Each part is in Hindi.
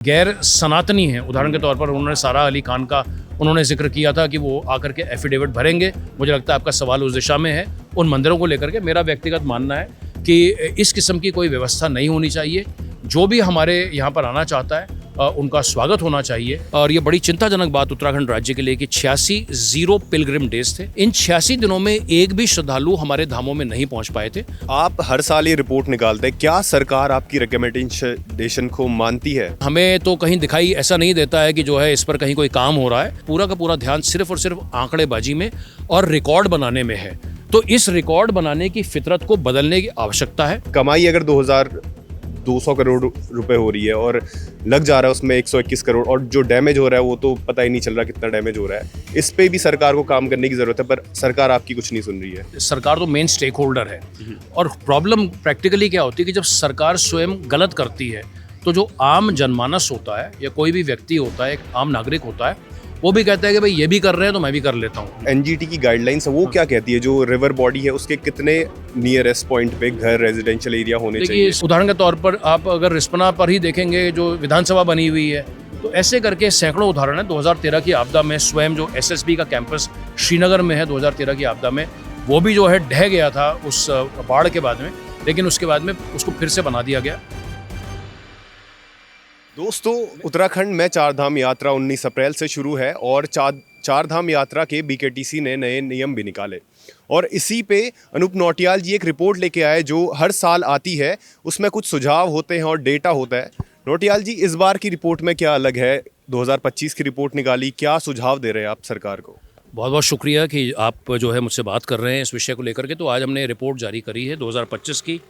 गैर सनातनी है। उदाहरण के तौर पर उन्होंने सारा अली खान का उन्होंने जिक्र किया था कि वो आकर के एफिडेविट भरेंगे। मुझे लगता है आपका सवाल उस दिशा में है। उन मंदिरों को लेकर के मेरा व्यक्तिगत मानना है कि इस किस्म की कोई व्यवस्था नहीं होनी चाहिए। जो भी हमारे यहाँ पर आना चाहता है उनका स्वागत होना चाहिए। और ये बड़ी चिंताजनक बात उत्तराखंड राज्य के लिए कि 86 जीरो पिलग्रिम डेज थे। इन 86 दिनों में एक भी श्रद्धालु हमारे धामों में नहीं पहुंच पाए थे। आप हर साल ये रिपोर्ट निकालते हैं, क्या सरकार आपकी रिकमेंडेशन को मानती है? हमें तो कहीं दिखाई ऐसा नहीं देता है कि जो है इस पर कहीं कोई काम हो रहा है। पूरा का पूरा ध्यान सिर्फ और सिर्फ आंकड़ेबाजी में और रिकॉर्ड बनाने में है। तो इस रिकॉर्ड बनाने की फितरत को बदलने की आवश्यकता है। कमाई अगर 2,200 करोड़ रुपए हो रही है और लग जा रहा है उसमें 121 करोड़, और जो डैमेज हो रहा है वो तो पता ही नहीं चल रहा कितना डैमेज हो रहा है। इस पे भी सरकार को काम करने की जरूरत है, पर सरकार आपकी कुछ नहीं सुन रही है। सरकार तो मेन स्टेक होल्डर है। और प्रॉब्लम प्रैक्टिकली क्या होती है कि जब सरकार स्वयं गलत करती है तो जो आम जनमानस होता है या कोई भी व्यक्ति होता है, एक आम नागरिक होता है, वो भी कहता है कि भाई ये भी कर रहे हैं तो मैं भी कर लेता हूँ। एनजीटी की गाइडलाइंस है, वो क्या कहती है? जो रिवर बॉडी है उसके कितने नियरेस्ट पॉइंट पे घर, रेजिडेंशियल एरिया होने चाहिए? उदाहरण के तौर पर आप अगर रिस्पना पर ही देखेंगे जो विधानसभा बनी हुई है, तो ऐसे करके सैकड़ों उदाहरण है। 2013 की आपदा में स्वयं जो एसएसबी का कैंपस श्रीनगर में है, 2013 की आपदा में वो भी जो है ढह गया था उस बाढ़ के बाद में, लेकिन उसके बाद में उसको फिर से बना दिया गया। दोस्तों, उत्तराखंड में चारधाम यात्रा 19 अप्रैल से शुरू है और चारधाम यात्रा के बीकेटीसी ने नए नियम भी निकाले। और इसी पे अनूप नौटियाल जी एक रिपोर्ट लेके आए जो हर साल आती है। उसमें कुछ सुझाव होते हैं और डेटा होता है। नौटियाल जी, इस बार की रिपोर्ट में क्या अलग है? 2025 की रिपोर्ट निकाली, क्या सुझाव दे रहे हैं आप सरकार को? बहुत बहुत शुक्रिया कि आप जो है मुझसे बात कर रहे हैं इस विषय को लेकर के। तो आज हमने रिपोर्ट जारी करी है 2025 की,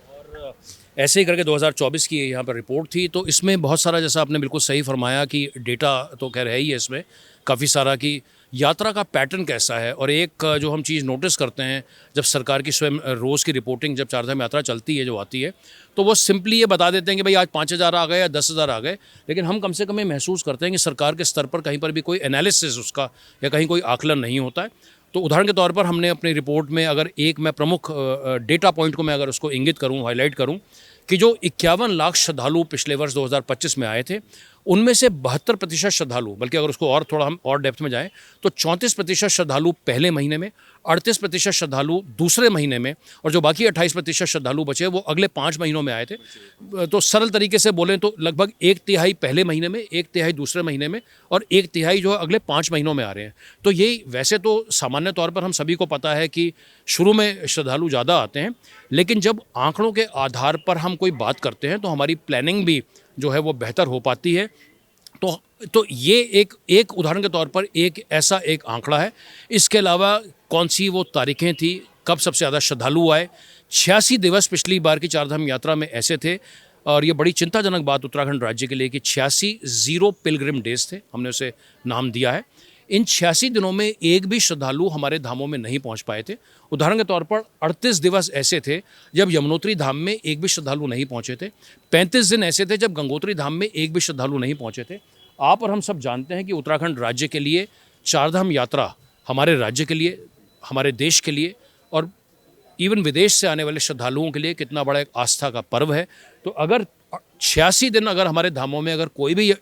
और ऐसे ही करके 2024 की यहाँ पर रिपोर्ट थी। तो इसमें बहुत सारा, जैसा आपने बिल्कुल सही फरमाया कि डेटा तो खैर है ही है इसमें काफ़ी सारा, कि यात्रा का पैटर्न कैसा है। और एक जो हम चीज़ नोटिस करते हैं जब सरकार की स्वयं रोज़ की रिपोर्टिंग जब चारधाम यात्रा चलती है, जो आती है, तो वो सिंपली ये बता देते हैं कि भाई आज 5,000 आ गए या 10,000 आ गए। लेकिन हम कम से कम ये महसूस करते हैं कि सरकार के स्तर पर कहीं पर भी कोई एनालिसिस उसका या कहीं कोई आकलन नहीं होता है। तो उदाहरण के तौर पर हमने अपनी रिपोर्ट में अगर एक मैं प्रमुख डेटा पॉइंट को मैं अगर उसको इंगित करूं, हाईलाइट करूं, कि जो 51 लाख श्रद्धालु पिछले वर्ष 2025 में आए थे, उनमें से 72% श्रद्धालु, बल्कि अगर उसको और थोड़ा हम और डेप्थ में जाएं तो 34% श्रद्धालु पहले महीने में, 38% श्रद्धालु दूसरे महीने में, और जो बाकी 28% श्रद्धालु बचे वो अगले 5 महीनों में आए थे। तो सरल तरीके से बोलें तो लगभग 1/3 पहले महीने में, 1/3 दूसरे महीने में, और 1/3 जो है अगले 5 महीनों में आ रहे हैं। तो ये वैसे तो सामान्य तौर पर हम सभी को पता है कि शुरू में श्रद्धालु ज़्यादा आते हैं, लेकिन जब आंकड़ों के आधार पर हम कोई बात करते हैं तो हमारी प्लानिंग भी जो है वो बेहतर हो पाती है। तो ये एक उदाहरण के तौर पर एक ऐसा एक आंकड़ा है। इसके अलावा कौन सी वो तारीखें थी, कब सबसे ज़्यादा श्रद्धालु आए? 86 दिवस पिछली बार की चारधाम यात्रा में ऐसे थे। और ये बड़ी चिंताजनक बात उत्तराखंड राज्य के लिए कि 86 जीरो पिलग्रिम डेज थे, हमने उसे नाम दिया है। इन 86 दिनों में एक भी श्रद्धालु हमारे धामों में नहीं पहुंच पाए थे। उदाहरण के तौर पर 38 दिवस ऐसे थे जब यमुनोत्री धाम में एक भी श्रद्धालु नहीं पहुंचे थे। 35 दिन ऐसे थे जब गंगोत्री धाम में एक भी श्रद्धालु नहीं पहुंचे थे। आप और हम सब जानते हैं कि उत्तराखंड राज्य के लिए चारधाम यात्रा हमारे राज्य के लिए, हमारे देश के लिए, और इवन विदेश से आने वाले श्रद्धालुओं के लिए कितना बड़ा एक आस्था का पर्व है। तो अगर 86 दिन अगर हमारे धामों में अगर कोई भी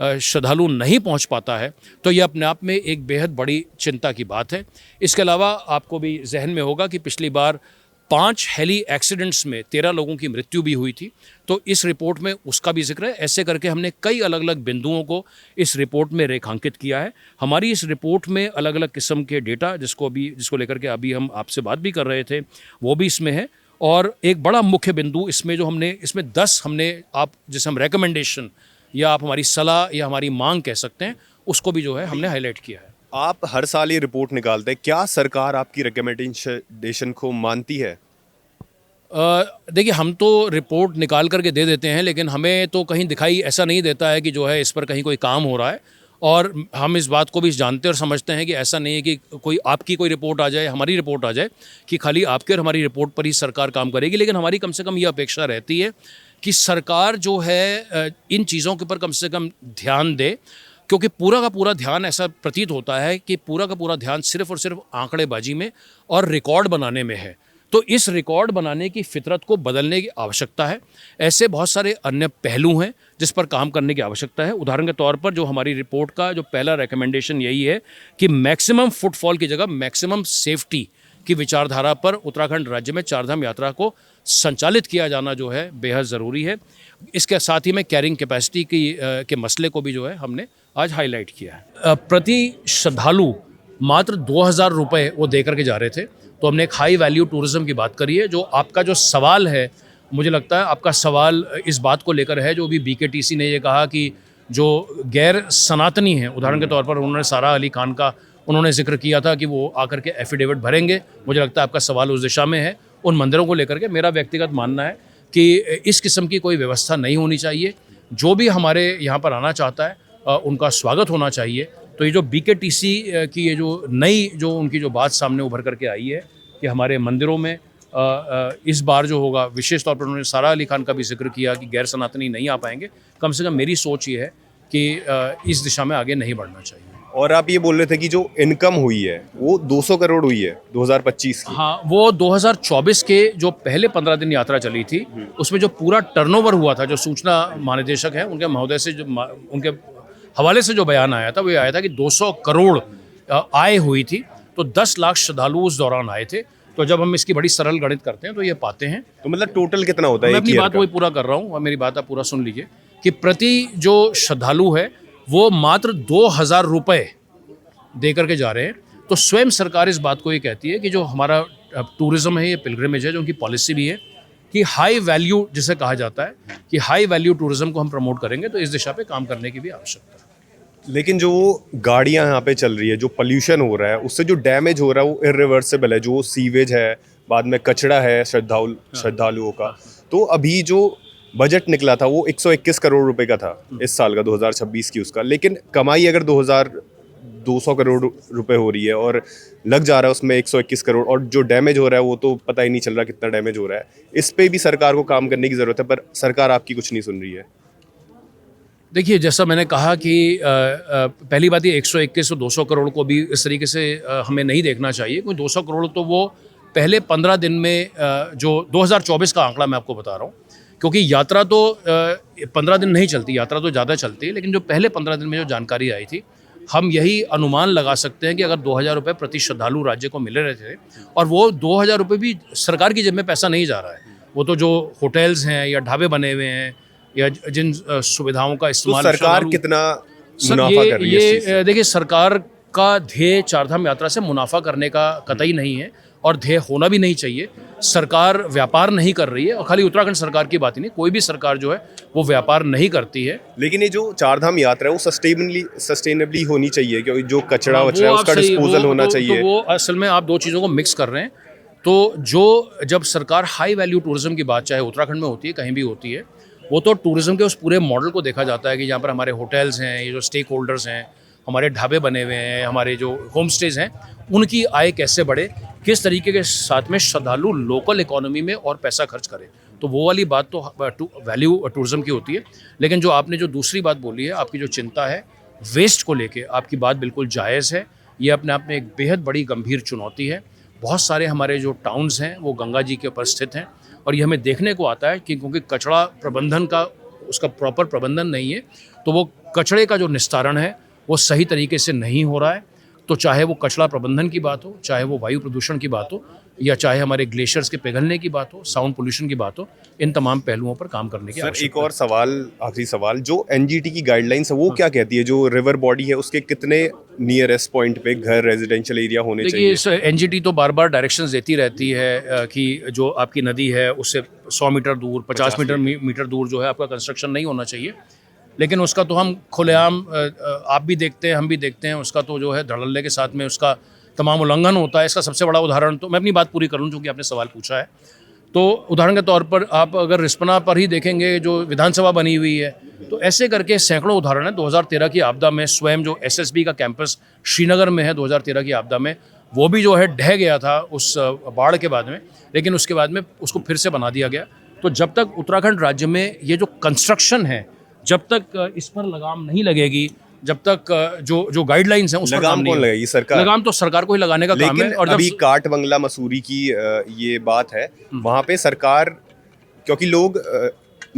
श्रद्धालु नहीं पहुंच पाता है तो ये अपने आप में एक बेहद बड़ी चिंता की बात है। इसके अलावा आपको भी जहन में होगा कि पिछली बार 5 हेली एक्सीडेंट्स में 13 लोगों की मृत्यु भी हुई थी। तो इस रिपोर्ट में उसका भी जिक्र है। ऐसे करके हमने कई अलग अलग बिंदुओं को इस रिपोर्ट में रेखांकित किया है। हमारी इस रिपोर्ट में अलग अलग किस्म के डेटा जिसको लेकर के अभी हम आपसे बात भी कर रहे थे वो भी इसमें है। और एक बड़ा मुख्य बिंदु इसमें जो इसमें 10 हमने आप जिसे हम रिकमेंडेशन या आप हमारी सलाह या हमारी मांग कह सकते हैं, उसको भी जो है हमने हाईलाइट किया है। आप हर साल ये रिपोर्ट निकालते हैं, क्या सरकार आपकी रिकमेंडेशन को मानती है? देखिए, हम तो रिपोर्ट निकाल करके दे देते हैं, लेकिन हमें तो कहीं दिखाई ऐसा नहीं देता है कि जो है इस पर कहीं कोई काम हो रहा है। और हम इस बात को भी जानते और समझते हैं कि ऐसा नहीं है कि आपकी कोई रिपोर्ट आ जाए, हमारी रिपोर्ट आ जाए, कि खाली आपके और हमारी रिपोर्ट पर ही सरकार काम करेगी। लेकिन हमारी कम से कम ये अपेक्षा रहती है कि सरकार जो है इन चीज़ों के ऊपर कम से कम ध्यान दे, क्योंकि पूरा का पूरा ध्यान ऐसा प्रतीत होता है कि पूरा का पूरा ध्यान सिर्फ और सिर्फ आंकड़ेबाजी में और रिकॉर्ड बनाने में है। तो इस रिकॉर्ड बनाने की फितरत को बदलने की आवश्यकता है। ऐसे बहुत सारे अन्य पहलू हैं जिस पर काम करने की आवश्यकता है। उदाहरण के तौर पर जो हमारी रिपोर्ट का जो पहला रिकमेंडेशन यही है कि मैक्सिमम फुटफॉल की जगह मैक्सिमम सेफ्टी की विचारधारा पर उत्तराखंड राज्य में चारधाम यात्रा को संचालित किया जाना जो है बेहद ज़रूरी है। इसके साथ ही में कैरिंग कैपेसिटी के मसले को भी जो है हमने आज हाईलाइट किया है। प्रति श्रद्धालु मात्र 2,000 रुपये वो दे करके जा रहे थे। तो हमने एक हाई वैल्यू टूरिज़्म की बात करी है। जो आपका जो सवाल है, मुझे लगता है आपका सवाल इस बात को लेकर है, जो भी BKTC ने ये कहा कि जो गैर सनातनी हैं, उदाहरण के तौर पर उन्होंने सारा अली खान का उन्होंने जिक्र किया था कि वो आकर के एफिडेविट भरेंगे। मुझे लगता है आपका सवाल उस दिशा में है। उन मंदिरों को लेकर के मेरा व्यक्तिगत मानना है कि इस किस्म की कोई व्यवस्था नहीं होनी चाहिए। जो भी हमारे यहाँ पर आना चाहता है उनका स्वागत होना चाहिए। तो ये जो BKTC की ये जो नई जो उनकी जो बात सामने उभर करके आई है कि हमारे मंदिरों में इस बार जो होगा, विशेष तौर पर उन्होंने सारा अली खान का भी जिक्र किया कि गैर सनातनी नहीं आ पाएंगे। कम से कम मेरी सोच ये है कि इस दिशा में आगे नहीं बढ़ना चाहिए। और आप ये बोल रहे थे कि जो इनकम हुई है वो 200 करोड़ हुई है 2025 की। हाँ, वो 2024 के जो पहले 15 दिन यात्रा चली थी उसमें जो पूरा टर्नओवर हुआ था, जो सूचना महानिदेशक हैं उनके महोदय से जो उनके हवाले से जो बयान आया था वो ये आया था कि 200 करोड़ आय हुई थी। तो 10 लाख श्रद्धालु उस दौरान आए थे। तो जब हम इसकी बड़ी सरल गणित करते हैं तो ये पाते हैं। तो मतलब टोटल कितना होता है? मैं अपनी बात वही पूरा कर रहा हूँ और मेरी बात आप पूरा सुन लीजिए कि प्रति जो श्रद्धालु है वो मात्र 2,000 रुपये दे करके जा रहे हैं। तो स्वयं सरकार इस बात को ये कहती है कि जो हमारा टूरिज़्म है, ये पिलग्रिमेज है, जो उनकी पॉलिसी भी है कि हाई वैल्यू जिसे कहा जाता है कि हाई वैल्यू टूरिज़्म को हम प्रमोट करेंगे। तो इस दिशा पे काम करने की भी आवश्यकता है। लेकिन जो गाड़ियां यहाँ पे चल रही है, जो पोल्यूशन हो रहा है, उससे जो डैमेज हो रहा है वो इरिवर्सिबल है। जो सीवेज है, बाद में कचरा है श्रद्धालुओं का। तो अभी जो बजट निकला था वो 121 करोड़ रुपए का था इस साल का, 2026 की उसका। लेकिन कमाई अगर 200 करोड़ रुपए हो रही है और लग जा रहा है उसमें 121 करोड़, और जो डैमेज हो रहा है वो तो पता ही नहीं चल रहा कितना डैमेज हो रहा है। इस पे भी सरकार को काम करने की ज़रूरत है, पर सरकार आपकी कुछ नहीं सुन रही है। देखिए, जैसा मैंने कहा कि पहली बात ये 121 और 200 करोड़ को भी इस तरीके से हमें नहीं देखना चाहिए। क्योंकि 200 करोड़ तो वो पहले 15 दिन में जो 2024 का आंकड़ा मैं आपको बता रहा हूँ, क्योंकि यात्रा तो 15 दिन नहीं चलती, यात्रा तो ज़्यादा चलती है। लेकिन जो पहले 15 दिन में जो जानकारी आई थी, हम यही अनुमान लगा सकते हैं कि अगर 2,000 रुपये प्रति श्रद्धालु राज्य को मिले रहे थे, और वो 2,000 रुपये भी सरकार की जेब में पैसा नहीं जा रहा है। वो तो जो होटल्स हैं या ढाबे बने हुए हैं या जिन सुविधाओं का इस्तेमाल, तो सरकार कितना मुनाफा कर रही है? ये देखिए, सरकार का ध्येय चारधाम यात्रा से मुनाफा करने का कतई नहीं है और ध्येय होना भी नहीं चाहिए। सरकार व्यापार नहीं कर रही है, और खाली उत्तराखंड सरकार की बात ही नहीं, कोई भी सरकार जो है वो व्यापार नहीं करती है। लेकिन ये जो चारधाम यात्रा है वो सस्टेनेबली होनी चाहिए, क्योंकि जो कचरा वचरा है उसका डिस्पोजल होना चाहिए। तो वो असल में आप दो चीज़ों को मिक्स कर रहे हैं। तो जो जब सरकार हाई वैल्यू टूरिज्म की बात चाहे उत्तराखंड में होती है, कहीं भी होती है, वो तो टूरिज्म के उस पूरे मॉडल को देखा जाता है कि यहाँ पर हमारे होटल्स हैं, ये जो स्टेक होल्डर्स हैं, हमारे ढाबे बने हुए हैं, हमारे जो होम स्टेज हैं, उनकी आय कैसे बढ़े, किस तरीके के साथ में श्रद्धालु लोकल इकोनॉमी में और पैसा खर्च करें। तो वो वाली बात तो वैल्यू टूरिज्म की होती है। लेकिन जो आपने जो दूसरी बात बोली है, आपकी जो चिंता है वेस्ट को लेके, आपकी बात बिल्कुल जायज़ है। ये अपने आप में एक बेहद बड़ी गंभीर चुनौती है। बहुत सारे हमारे जो टाउन्स हैं वो गंगा जी के ऊपर स्थित हैं, और ये हमें देखने को आता है कि क्योंकि कचरा प्रबंधन का उसका प्रॉपर प्रबंधन नहीं है, तो वो कचरे का जो निस्तारण है वो सही तरीके से नहीं हो रहा है। तो चाहे वो कचरा प्रबंधन की बात हो, चाहे वो वायु प्रदूषण की बात हो, या चाहे हमारे ग्लेशियर्स के पिघलने की बात हो, साउंड पोल्यूशन की बात हो, इन तमाम पहलुओं पर काम करने की आवश्यकता है। एक और सवाल, आखिरी सवाल, जो NGT की गाइडलाइंस है वो क्या कहती है? जो रिवर बॉडी है उसके कितने नियरेस्ट पॉइंट पे घर, रेजिडेंशियल एरिया होने चाहिए? देखिए, NGT तो बार बार डायरेक्शंस देती रहती है कि जो आपकी नदी है उससे 100 मीटर दूर, 50 मीटर दूर जो है आपका कंस्ट्रक्शन नहीं होना चाहिए। लेकिन उसका तो हम खुलेआम, आप भी देखते हैं, हम भी देखते हैं, उसका तो जो है धड़ल्ले के साथ में उसका तमाम उल्लंघन होता है। इसका सबसे बड़ा उदाहरण, तो मैं अपनी बात पूरी कर लूँ चूँकि आपने सवाल पूछा है, तो उदाहरण के तौर पर आप अगर रिस्पना पर ही देखेंगे जो विधानसभा बनी हुई है, तो ऐसे करके सैकड़ों उदाहरण है। 2013 की आपदा में स्वयं जो SSB का कैंपस श्रीनगर में है, 2013 की आपदा में वो भी जो है ढह गया था उस बाढ़ के बाद में, लेकिन उसके बाद में उसको फिर से बना दिया गया। तो जब तक उत्तराखंड राज्य में ये जो कंस्ट्रक्शन है, जब तक इस पर लगाम नहीं लगेगी, जब तक जो गाइडलाइंस हैं उस पर काम लगाम नहीं कौन होगा। लगाएगी? सरकार। लगाम तो सरकार को ही लगाने का काम है। लेकिन और अभी जब काट बंगला मसूरी की ये बात है, वहां पे सरकार, क्योंकि लोग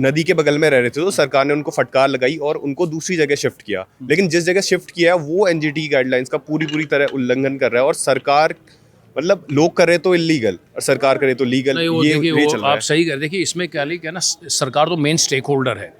नदी के बगल में रह रहे थे तो सरकार ने उनको फटकार लगाई और उनको दूसरी जगह शिफ्ट किया। लेकिन जिस जगह शिफ्ट किया है वो एनजीटी गाइडलाइंस का पूरी तरह उल्लंघन कर रहा है, और सरकार, मतलब लोग करे तो इलीगल और सरकार करे तो लीगल, नहीं, वो ये देखिए, चल वो रहा आप है। सही कह रहे। देखिए इसमें क्या है ना, सरकार तो मेन स्टेक होल्डर है।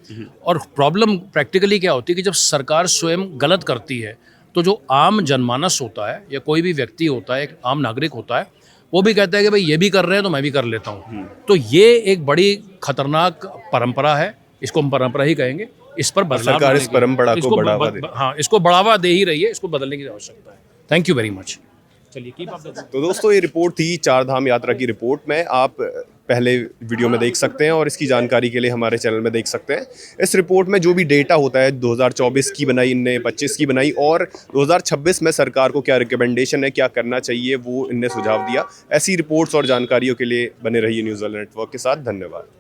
और प्रॉब्लम प्रैक्टिकली क्या होती है कि जब सरकार स्वयं गलत करती है तो जो आम जनमानस होता है या कोई भी व्यक्ति होता है, एक आम नागरिक होता है, वो भी कहता है कि भाई ये भी कर रहे हैं तो मैं भी कर लेता हूँ। तो ये एक बड़ी खतरनाक परंपरा है, इसको हम परंपरा ही कहेंगे। इस पर बदलाव सरकार होने इस की- परंपरा को इसको बढ़ावा दे। हाँ, इसको बढ़ावा दे ही रही है, इसको बदलने की आवश्यकता है। Thank you very much. चलिए कीप अप द तो दोस्तों, ये रिपोर्ट थी चार धाम यात्रा की रिपोर्ट में, आप पहले वीडियो में देख सकते हैं और इसकी जानकारी के लिए हमारे चैनल में देख सकते हैं। इस रिपोर्ट में जो भी डेटा होता है 2024 की बनाई इनने, 25 की बनाई, और 2026 में सरकार को क्या रिकमेंडेशन है, क्या करना चाहिए, वो इनने सुझाव दिया। ऐसी रिपोर्ट्स और जानकारियों के लिए बने रहिए न्यूज़ वाला नेटवर्क के साथ। धन्यवाद।